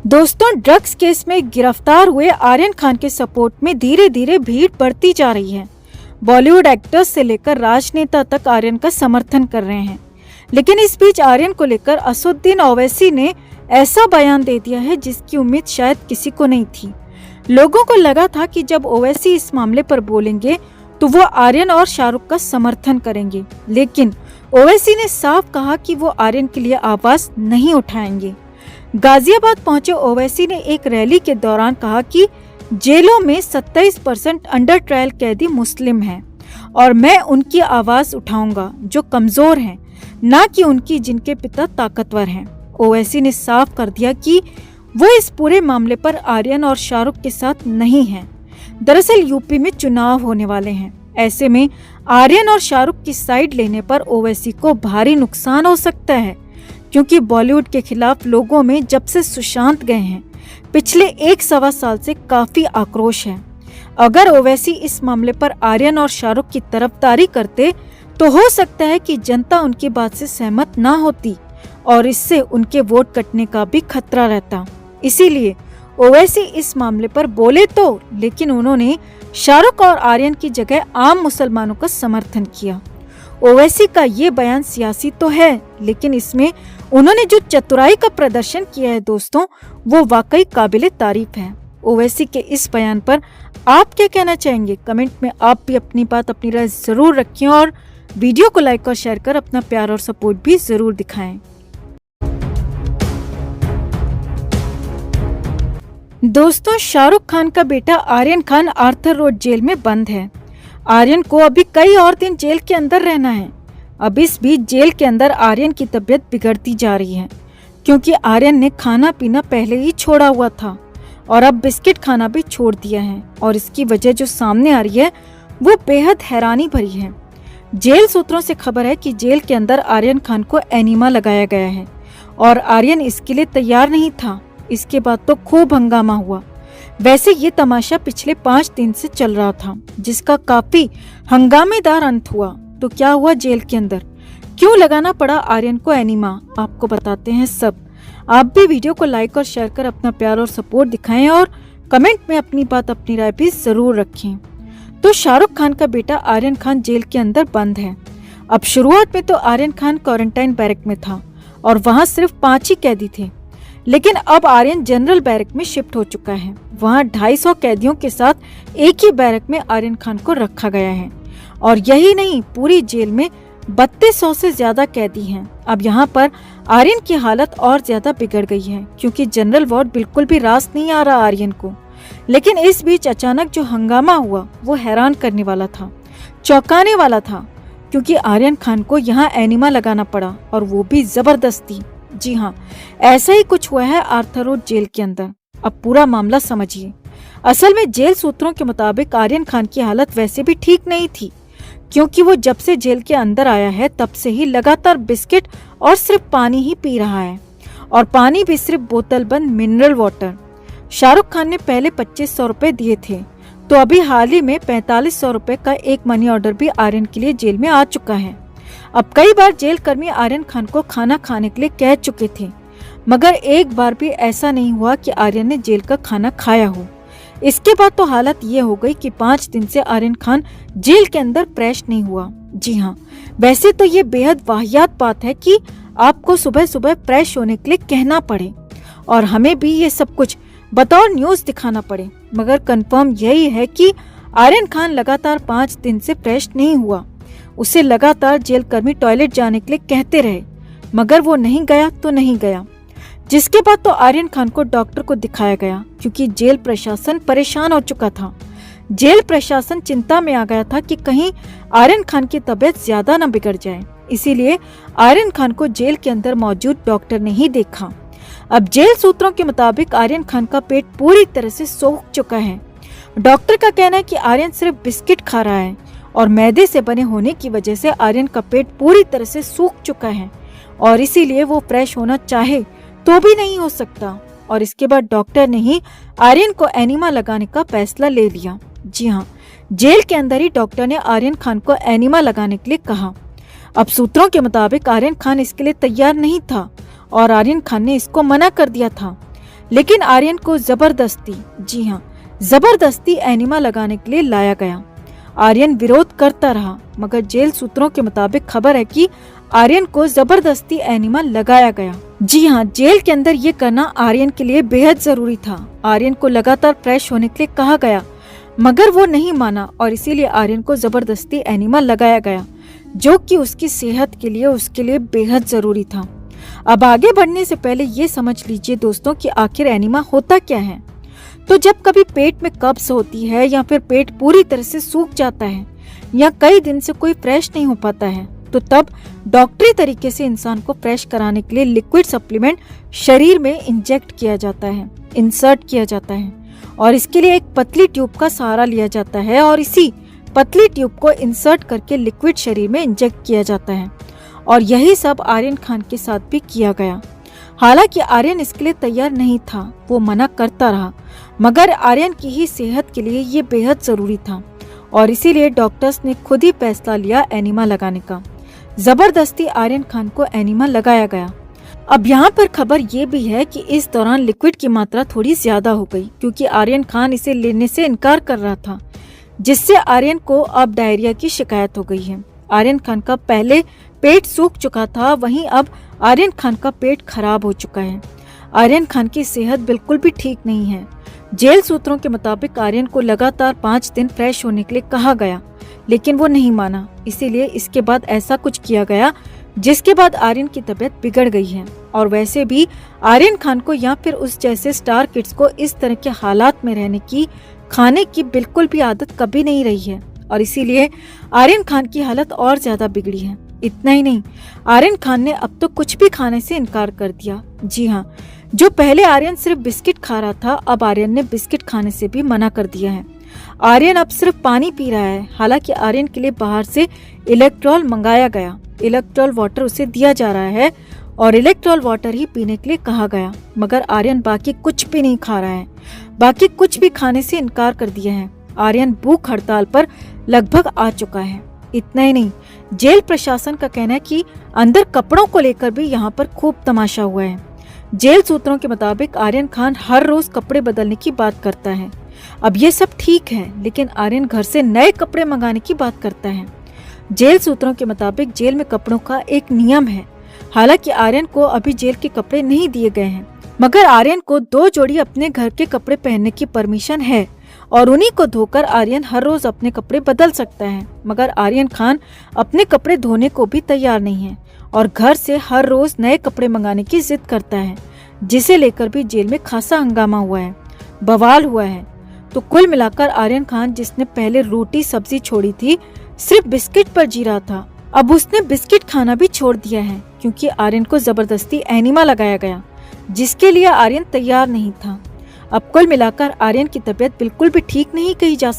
दोस्तों, drugs case में गिरफ्तार हुए आर्यन खान के सपोर्ट में धीरे धीरे भीड़ बढ़ती जा रही है। बॉलीवुड एक्टर्स से लेकर राजनेता तक आर्यन का समर्थन कर रहे हैं। लेकिन इस बीच आर्यन को लेकर असदुद्दीन ओवैसी ने ऐसा बयान दे दिया है जिसकी उम्मीद शायद किसी को नहीं थी। लोगों को लगा था कि जब ओवैसी इस मामले पर बोलेंगे तो वो आर्यन और शाहरुख का समर्थन करेंगे, लेकिन ओवैसी ने साफ कहा कि वो आर्यन के लिए आवाज नहीं उठाएंगे। गाजियाबाद पहुंचे ओवैसी ने एक रैली के दौरान कहा कि जेलों में 27% अंडर ट्रायल कैदी मुस्लिम हैं और मैं उनकी आवाज उठाऊंगा जो कमजोर हैं, ना कि उनकी जिनके पिता ताकतवर हैं। ओवैसी ने साफ कर दिया कि वो इस पूरे मामले पर आर्यन और शाहरुख के साथ नहीं हैं। दरअसल यूपी में चुनाव होने वाले हैं। ऐसे में आर्यन और शाहरुख की साइड लेने पर ओवैसी को भारी नुकसान हो सकता है, क्योंकि बॉलीवुड के खिलाफ लोगों में जब से सुशांत गए हैं पिछले 1-1.25 साल से काफी आक्रोश है। अगर ओवैसी इस मामले पर आर्यन और शाहरुख की तरफदारी करते तो हो सकता है कि जनता उनकी बात से सहमत ना होती और इससे उनके वोट कटने का भी खतरा रहता। इसीलिए ओवैसी इस मामले पर बोले तो, लेकिन उन्होंने शाहरुख और आर्यन की जगह आम मुसलमानों का समर्थन किया। ओवैसी का ये बयान सियासी तो है, लेकिन इसमें उन्होंने जो चतुराई का प्रदर्शन किया है दोस्तों, वो वाकई काबिले तारीफ है। ओवैसी के इस बयान पर आप क्या कहना चाहेंगे? कमेंट में आप भी अपनी बात, अपनी राय जरूर रखें और वीडियो को लाइक और शेयर कर अपना प्यार और सपोर्ट भी जरूर दिखाएं। दोस्तों, शाहरुख खान का बेटा आर्यन खान आर्थर रोड जेल में बंद है। आर्यन को अभी कई और दिन जेल के अंदर रहना है। अब इस बीच जेल के अंदर आर्यन की तबीयत बिगड़ती जा रही है, क्योंकि आर्यन ने खाना पीना पहले ही छोड़ा हुआ था और अब बिस्किट खाना भी छोड़ दिया है। और इसकी वजह जो सामने आ रही है वो बेहद हैरानी भरी है। जेल सूत्रों से खबर है कि जेल के अंदर आर्यन खान को एनीमा लगाया गया है और आर्यन इसके लिए तैयार नहीं था। इसके बाद तो खूब हंगामा हुआ। वैसे ये तमाशा पिछले 5 दिन से चल रहा था, जिसका काफी हंगामेदार अंत हुआ। तो क्या हुआ जेल के अंदर, क्यों लगाना पड़ा आर्यन को एनीमा, आपको बताते हैं सब। आप भी वीडियो को लाइक और शेयर कर अपना प्यार और सपोर्ट दिखाएं और कमेंट में अपनी बात, अपनी राय भी जरूर रखें। तो शाहरुख खान का बेटा आर्यन खान जेल के अंदर बंद है। अब शुरुआत में तो आर्यन खान क्वारंटाइन बैरक में था और वहाँ सिर्फ 5 ही कैदी थे, लेकिन अब आर्यन जनरल बैरक में शिफ्ट हो चुका है। वहाँ 250 कैदियों के साथ एक ही बैरक में आर्यन खान को रखा गया है। और यही नहीं, पूरी जेल में 3200 से ज्यादा कैदी हैं। अब यहाँ पर आर्यन की हालत और ज्यादा बिगड़ गई है, क्योंकि जनरल वार्ड बिल्कुल भी रास नहीं आ रहा आर्यन को। लेकिन इस बीच अचानक जो हंगामा हुआ वो हैरान करने वाला था, चौंकाने वाला था, क्योंकि आर्यन खान को यहाँ एनीमा लगाना पड़ा और वो भी जबरदस्ती। जी हाँ, ऐसा ही कुछ हुआ है आर्थर रोड जेल के अंदर। अब पूरा मामला समझिए। असल में जेल सूत्रों के मुताबिक आर्यन खान की हालत वैसे भी ठीक नहीं थी, क्योंकि वो जब से जेल के अंदर आया है तब से ही लगातार बिस्किट और सिर्फ पानी ही पी रहा है, और पानी भी सिर्फ बोतल बंद मिनरल वाटर। शाहरुख खान ने पहले 2500 रुपए दिए थे, तो अभी हाल ही में 4500 रुपए का एक मनी ऑर्डर भी आर्यन के लिए जेल में आ चुका है। अब कई बार जेल कर्मी आर्यन खान को खाना खाने के लिए कह चुके थे, मगर एक बार भी ऐसा नहीं हुआ कि आर्यन ने जेल का खाना खाया हो। इसके बाद तो हालत ये हो गई कि 5 दिन से आर्यन खान जेल के अंदर फ्रेश नहीं हुआ। जी हाँ, वैसे तो ये बेहद वाहियात बात है कि आपको सुबह सुबह फ्रेश होने के लिए कहना पड़े और हमें भी ये सब कुछ बतौर न्यूज दिखाना पड़े, मगर कंफर्म यही है कि आर्यन खान लगातार 5 दिन से फ्रेश नहीं हुआ। उसे लगातार जेल कर्मी टॉयलेट जाने के लिए कहते रहे, मगर वो नहीं गया तो नहीं गया। जिसके बाद तो आर्यन खान को डॉक्टर को दिखाया गया, क्योंकि जेल प्रशासन परेशान हो चुका था। जेल प्रशासन चिंता में आ गया था कि कहीं आर्यन खान की तबीयत ज्यादा न बिगड़ जाए। इसीलिए आर्यन खान को जेल के अंदर मौजूद डॉक्टर ने ही देखा। अब जेल सूत्रों के मुताबिक आर्यन खान का पेट पूरी तरह से सूख चुका है। डॉक्टर का कहना है कि आर्यन सिर्फ बिस्किट खा रहा है और मैदे से बने होने की वजह से आर्यन का पेट पूरी तरह से सूख चुका है और इसीलिए वो फ्रेश होना चाहे तो भी नहीं हो सकता। और इसके बाद डॉक्टर ने ही आर्यन को एनीमा लगाने का फैसला ले लिया। जी हाँ, जेल के अंदर ही डॉक्टर ने आर्यन खान को एनीमा लगाने के लिए कहा। अब सूत्रों के मुताबिक आर्यन खान इसके लिए तैयार नहीं था और आर्यन खान ने इसको मना कर दिया था। लेकिन आर्यन को जबरदस्ती, जी हाँ, जबरदस्ती एनिमा लगाने के लिए लाया गया। आर्यन विरोध करता रहा, मगर जेल सूत्रों के मुताबिक खबर है कि आर्यन को जबरदस्ती एनिमा लगाया गया। जी हाँ, जेल के अंदर ये करना आर्यन के लिए बेहद जरूरी था। आर्यन को लगातार फ्रेश होने के लिए कहा गया, मगर वो नहीं माना और इसीलिए आर्यन को जबरदस्ती एनिमा लगाया गया, जो कि उसकी सेहत के लिए उसके लिए बेहद जरूरी था। अब आगे बढ़ने से पहले ये समझ लीजिए दोस्तों कि आखिर एनिमा होता क्या है। तो जब कभी पेट में कब्ज होती है या फिर पेट पूरी तरह से सूख जाता है या कई दिन से कोई फ्रेश नहीं हो पाता है, तो तब डॉक्टरी तरीके से इंसान को फ्रेश कराने के लिए लिक्विड सप्लीमेंट शरीर में इंजेक्ट किया जाता है, इंसर्ट किया जाता है और इसके लिए एक पतली ट्यूब का सहारा लिया जाता है और इसी पतली ट्यूब को इंसर्ट करके लिक्विड शरीर में इंजेक्ट किया जाता है। और यही सब आर्यन खान के साथ भी किया गया। हालांकि आर्यन इसके लिए तैयार नहीं था, वो मना करता रहा, मगर आर्यन की ही सेहत के लिए ये बेहद जरूरी था और इसीलिए डॉक्टर्स ने खुद ही फैसला लिया एनिमा लगाने का। जबरदस्ती आर्यन खान को एनिमा लगाया गया। अब यहाँ पर खबर ये भी है कि इस दौरान लिक्विड की मात्रा थोड़ी ज्यादा हो गई, क्योंकि आर्यन खान इसे लेने से इनकार कर रहा था, जिससे आर्यन को अब डायरिया की शिकायत हो गई है। आर्यन खान का पहले पेट सूख चुका था, वहीं अब आर्यन खान का पेट खराब हो चुका है। आर्यन खान की सेहत बिल्कुल भी ठीक नहीं है। जेल सूत्रों के मुताबिक आर्यन को लगातार 5 दिन फ्रेश होने के लिए कहा गया, लेकिन वो नहीं माना। इसीलिए इसके बाद ऐसा कुछ किया गया जिसके बाद आर्यन की तबीयत बिगड़ गई है। और वैसे भी आर्यन खान को या फिर उस जैसे स्टार किड्स को इस तरह के हालात में रहने की, खाने की बिल्कुल भी आदत कभी नहीं रही है और इसीलिए आर्यन खान की हालत और ज्यादा बिगड़ी है। इतना ही नहीं, आर्यन खान ने अब तो कुछ भी खाने से इनकार कर दिया। जी हाँ, जो पहले आर्यन सिर्फ बिस्किट खा रहा था, अब आर्यन ने बिस्किट खाने से भी मना कर दिया है। आर्यन अब सिर्फ पानी पी रहा है। हालांकि आर्यन के लिए बाहर से इलेक्ट्रॉल मंगाया गया, इलेक्ट्रॉल वाटर उसे दिया जा रहा है और इलेक्ट्रॉल वाटर ही पीने के लिए कहा गया, मगर आर्यन बाकी कुछ भी नहीं खा रहा है, बाकी कुछ भी खाने से इनकार कर दिया है। आर्यन भूख हड़ताल पर लगभग आ चुका है। इतना ही नहीं, जेल प्रशासन का कहना है कि अंदर कपड़ों को लेकर भी यहाँ पर खूब तमाशा हुआ है। जेल सूत्रों के मुताबिक आर्यन खान हर रोज कपड़े बदलने की बात करता है। अब ये सब ठीक है, लेकिन आर्यन घर से नए कपड़े मंगाने की बात करता है। जेल सूत्रों के मुताबिक जेल में कपड़ों का एक नियम है। हालांकि आर्यन को अभी जेल के कपड़े नहीं दिए गए हैं, मगर आर्यन को 2 जोड़ी अपने घर के कपड़े पहनने की परमिशन है और उन्हीं को धोकर आर्यन हर रोज अपने कपड़े बदल सकता है। मगर आर्यन खान अपने कपड़े धोने को भी तैयार नहीं है और घर से हर रोज नए कपड़े मंगाने की जिद करता है, जिसे लेकर भी जेल में खासा हंगामा हुआ है, बवाल हुआ है। तो कुल मिलाकर आर्यन खान, जिसने पहले रोटी सब्जी छोड़ी थी, सिर्फ बिस्किट पर जी रहा था, अब उसने बिस्किट खाना भी छोड़ दिया है, क्योंकि आर्यन को जबरदस्ती एनिमा लगाया गया, जिसके लिए आर्यन तैयार नहीं था। अब कुल मिलाकर आर्यन की तबीयत बिल्कुल भी ठीक नहीं कही जा सकती।